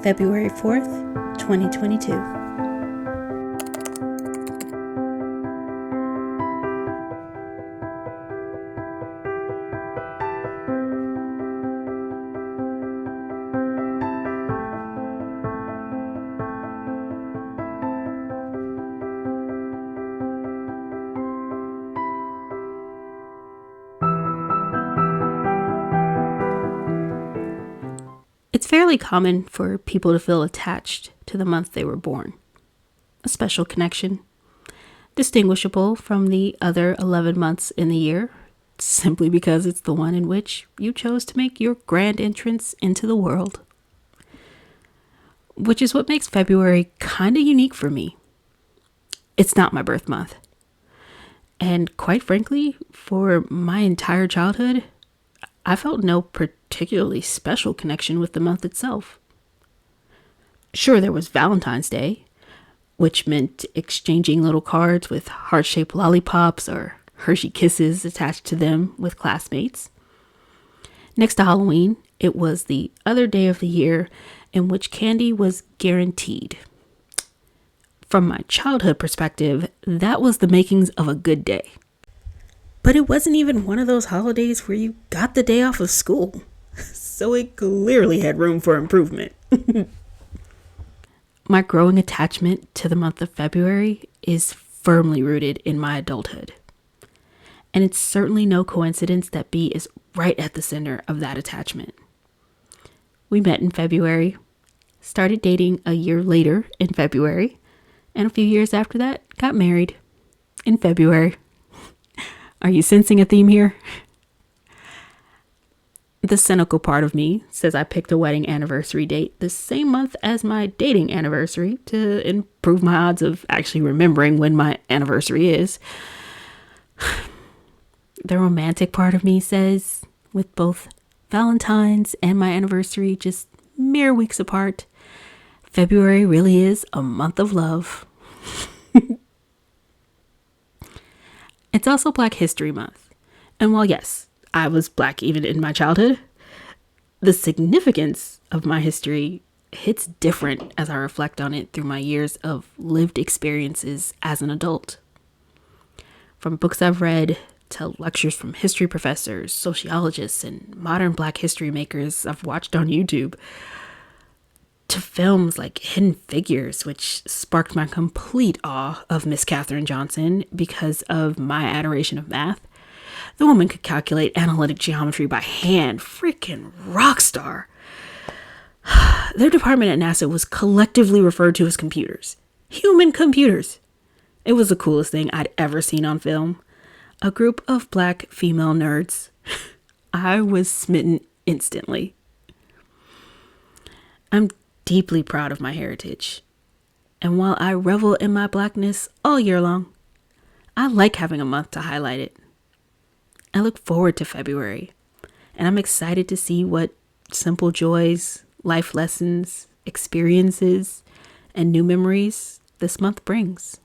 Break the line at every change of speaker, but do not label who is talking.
February 4th, 2022. It's fairly common for people to feel attached to the month they were born. A special connection, distinguishable from the other 11 months in the year, simply because it's the one in which you chose to make your grand entrance into the world. Which is what makes February kind of unique for me. It's not my birth month. And quite frankly, for my entire childhood, I felt no particularly special connection with the month itself. Sure, there was Valentine's Day, which meant exchanging little cards with heart-shaped lollipops or Hershey Kisses attached to them with classmates. Next to Halloween, it was the other day of the year in which candy was guaranteed. From my childhood perspective, that was the makings of a good day. But it wasn't even one of those holidays where you got the day off of school. So it clearly had room for improvement. My growing attachment to the month of February is firmly rooted in my adulthood. And it's certainly no coincidence that B is right at the center of that attachment. We met in February, started dating a year later in February, and a few years after that, got married in February. Are you sensing a theme here? The cynical part of me says I picked a wedding anniversary date the same month as my dating anniversary to improve my odds of actually remembering when my anniversary is. The romantic part of me says, with both Valentine's and my anniversary just mere weeks apart, February really is a month of love. It's also Black History Month. And while yes, I was Black even in my childhood, the significance of my history hits different as I reflect on it through my years of lived experiences as an adult. From books I've read to lectures from history professors, sociologists, and modern Black history makers I've watched on YouTube, to films like Hidden Figures, which sparked my complete awe of Miss Katherine Johnson because of my adoration of math. The woman could calculate analytic geometry by hand. Freaking rock star. Their department at NASA was collectively referred to as computers. Human computers. It was the coolest thing I'd ever seen on film. A group of Black female nerds. I was smitten instantly. I'm deeply proud of my heritage. And while I revel in my Blackness all year long, I like having a month to highlight it. I look forward to February, and I'm excited to see what simple joys, life lessons, experiences, and new memories this month brings.